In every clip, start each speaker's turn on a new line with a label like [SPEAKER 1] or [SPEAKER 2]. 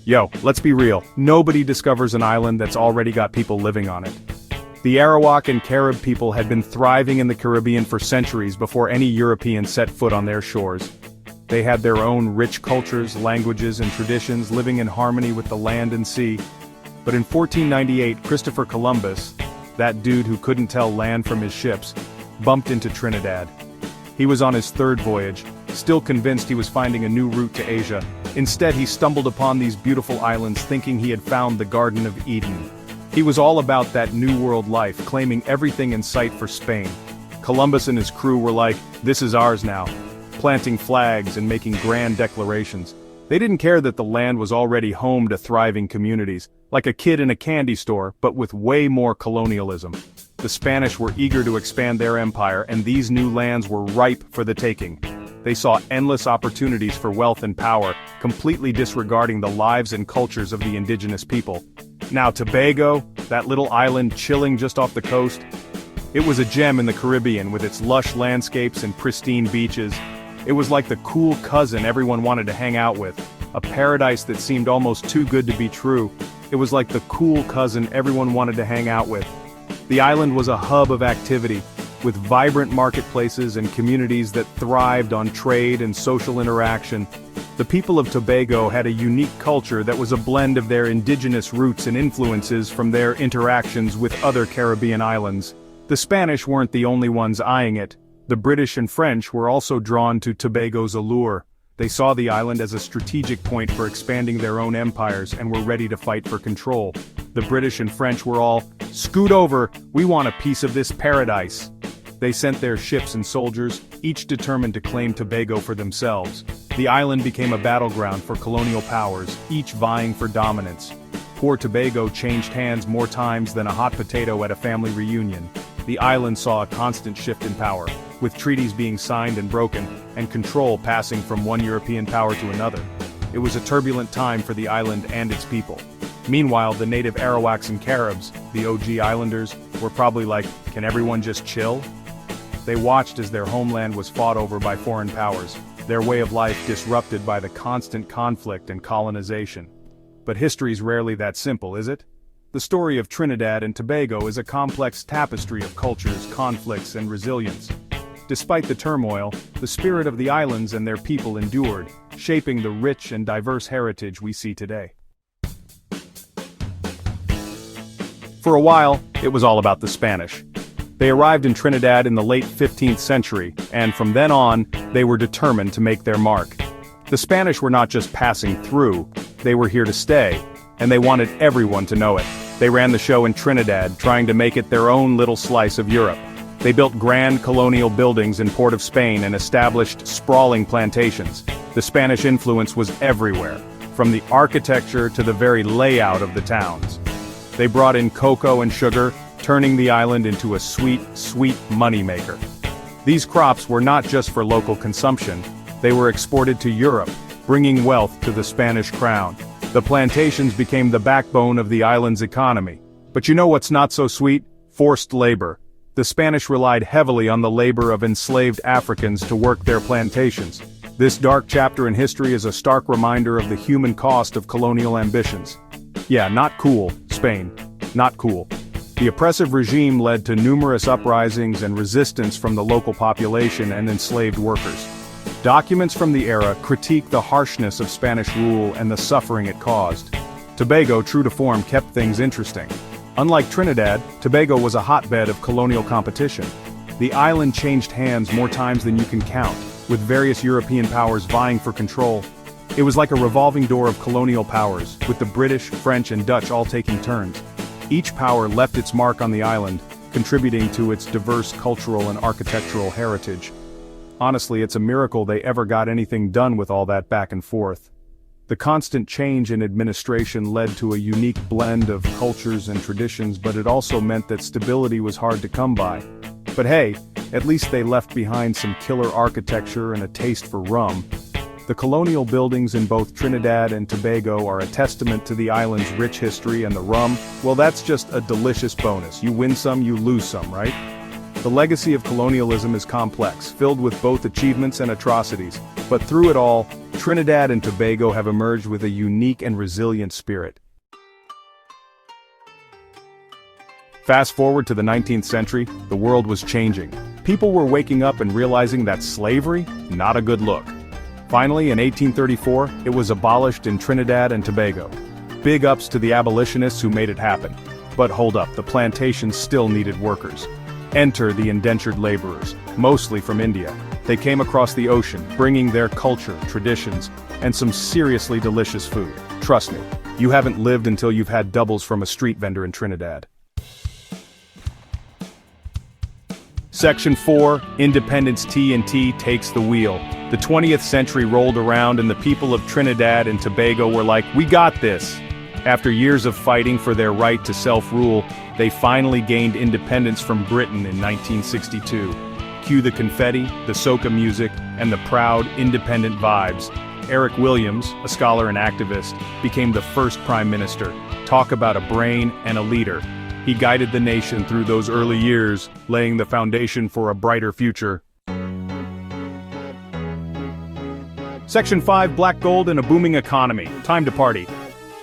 [SPEAKER 1] Yo, let's be real, nobody discovers an island that's already got people living on it. The Arawak and Carib people had been thriving in the Caribbean for centuries before any European set foot on their shores. They had their own rich cultures, languages, and traditions living in harmony with the land and sea. But in 1498, Christopher Columbus, that dude who couldn't tell land from his ships, bumped into Trinidad. He was on his third voyage, still convinced he was finding a new route to Asia. Instead, he stumbled upon these beautiful islands thinking he had found the Garden of Eden. He was all about that New World life, claiming everything in sight for Spain. Columbus and his crew were like, "This is ours now," planting flags and making grand declarations. They didn't care that the land was already home to thriving communities, like a kid in a candy store, but with way more colonialism. The Spanish were eager to expand their empire, and these new lands were ripe for the taking. They saw endless opportunities for wealth and power, completely disregarding the lives and cultures of the indigenous people. Now Tobago, that little island chilling just off the coast, it was a gem in the Caribbean with its lush landscapes and pristine beaches. It was like the cool cousin everyone wanted to hang out with, a paradise that seemed almost too good to be true. It was like the cool cousin everyone wanted to hang out with. The island was a hub of activity, with vibrant marketplaces and communities that thrived on trade and social interaction. The people of Tobago had a unique culture that was a blend of their indigenous roots and influences from their interactions with other Caribbean islands. The Spanish weren't the only ones eyeing it. The British and French were also drawn to Tobago's allure. They saw the island as a strategic point for expanding their own empires and were ready to fight for control. The British and French were all, "Scoot over, we want a piece of this paradise." They sent their ships and soldiers, each determined to claim Tobago for themselves. The island became a battleground for colonial powers, each vying for dominance. Poor Tobago changed hands more times than a hot potato at a family reunion. The island saw a constant shift in power, with treaties being signed and broken, and control passing from one European power to another. It was a turbulent time for the island and its people. Meanwhile, the native Arawaks and Caribs, the OG islanders, were probably like, "Can everyone just chill?" They watched as their homeland was fought over by foreign powers, their way of life disrupted by the constant conflict and colonization. But history's rarely that simple, is it? The story of Trinidad and Tobago is a complex tapestry of cultures, conflicts, and resilience. Despite the turmoil, the spirit of the islands and their people endured, shaping the rich and diverse heritage we see today. For a while, it was all about the Spanish. They arrived in Trinidad in the late 15th century, and from then on, they were determined to make their mark. The Spanish were not just passing through, they were here to stay, and they wanted everyone to know it. They ran the show in Trinidad, trying to make it their own little slice of Europe. They built grand colonial buildings in Port of Spain and established sprawling plantations. The Spanish influence was everywhere, from the architecture to the very layout of the towns. They brought in cocoa and sugar, turning the island into a sweet, sweet moneymaker. These crops were not just for local consumption, they were exported to Europe, bringing wealth to the Spanish crown. The plantations became the backbone of the island's economy. But you know what's not so sweet? Forced labor. The Spanish relied heavily on the labor of enslaved Africans to work their plantations. This dark chapter in history is a stark reminder of the human cost of colonial ambitions. Yeah, not cool, Spain. Not cool. The oppressive regime led to numerous uprisings and resistance from the local population and enslaved workers. Documents from the era critique the harshness of Spanish rule and the suffering it caused. Tobago, true to form, kept things interesting. Unlike Trinidad, Tobago was a hotbed of colonial competition. The island changed hands more times than you can count, with various European powers vying for control. It was like a revolving door of colonial powers, with the British, French, and Dutch all taking turns. Each power left its mark on the island, contributing to its diverse cultural and architectural heritage. Honestly, it's a miracle they ever got anything done with all that back and forth. The constant change in administration led to a unique blend of cultures and traditions, but it also meant that stability was hard to come by. But hey, at least they left behind some killer architecture and a taste for rum. The colonial buildings in both Trinidad and Tobago are a testament to the island's rich history, and the rum, well, that's just a delicious bonus. You win some, you lose some, right? The legacy of colonialism is complex, filled with both achievements and atrocities, but through it all, Trinidad and Tobago have emerged with a unique and resilient spirit. Fast forward to the 19th century, the world was changing. People were waking up and realizing that slavery, not a good look. Finally, in 1834, it was abolished in Trinidad and Tobago. Big ups to the abolitionists who made it happen. But hold up, the plantations still needed workers. Enter the indentured laborers, mostly from India. They came across the ocean, bringing their culture, traditions, and some seriously delicious food. Trust me, you haven't lived until you've had doubles from a street vendor in Trinidad. Section 4, Independence T&T Takes the Wheel. The 20th century rolled around and the people of Trinidad and Tobago were like, "We got this." After years of fighting for their right to self-rule, they finally gained independence from Britain in 1962. Cue the confetti, the soca music, and the proud, independent vibes. Eric Williams, a scholar and activist, became the first prime minister. Talk about a brain and a leader. He guided the nation through those early years, laying the foundation for a brighter future. Section 5, Black Gold and a Booming Economy. Time to party.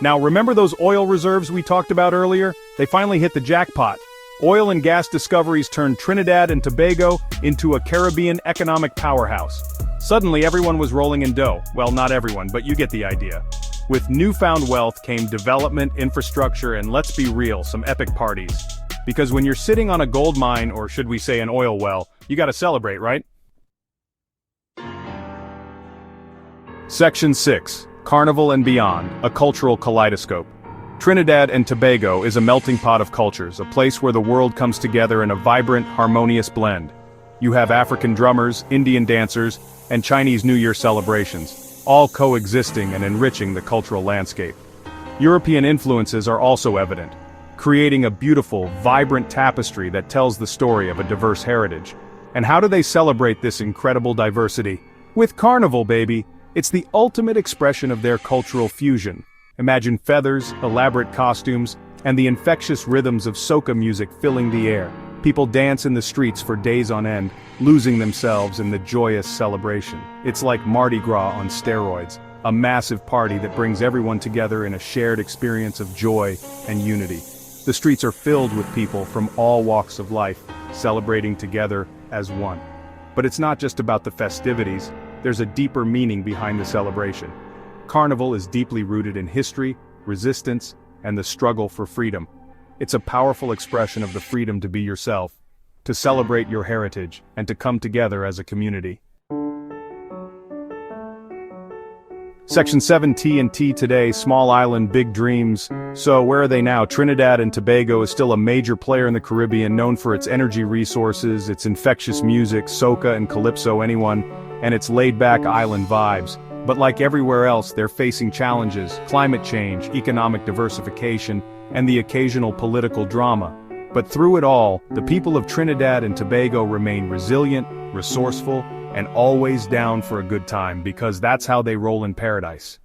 [SPEAKER 1] Now remember those oil reserves we talked about earlier? They finally hit the jackpot. Oil and gas discoveries turned Trinidad and Tobago into a Caribbean economic powerhouse. Suddenly everyone was rolling in dough. Well, not everyone, but you get the idea. With newfound wealth came development, infrastructure, and let's be real, some epic parties. Because when you're sitting on a gold mine, or should we say an oil well, you gotta celebrate, right? Section 6, Carnival and Beyond, a Cultural Kaleidoscope. Trinidad and Tobago is a melting pot of cultures, a place where the world comes together in a vibrant, harmonious blend. You have African drummers, Indian dancers, and Chinese New Year celebrations, all coexisting and enriching the cultural landscape. European influences are also evident, creating a beautiful, vibrant tapestry that tells the story of a diverse heritage. And how do they celebrate this incredible diversity? With Carnival, baby! It's the ultimate expression of their cultural fusion. Imagine feathers, elaborate costumes, and the infectious rhythms of soca music filling the air. People dance in the streets for days on end, losing themselves in the joyous celebration. It's like Mardi Gras on steroids, a massive party that brings everyone together in a shared experience of joy and unity. The streets are filled with people from all walks of life, celebrating together as one. But it's not just about the festivities, there's a deeper meaning behind the celebration. Carnival is deeply rooted in history, resistance, and the struggle for freedom. It's a powerful expression of the freedom to be yourself, to celebrate your heritage, and to come together as a community. Section 7, T&T today, small island, big dreams. So where are they now? Trinidad and Tobago is still a major player in the Caribbean, known for its energy resources, its infectious music, soca and calypso anyone, and its laid-back island vibes. But like everywhere else, they're facing challenges: climate change, economic diversification, and the occasional political drama. But through it all, the people of Trinidad and Tobago remain resilient, resourceful, and always down for a good time, because that's how they roll in paradise.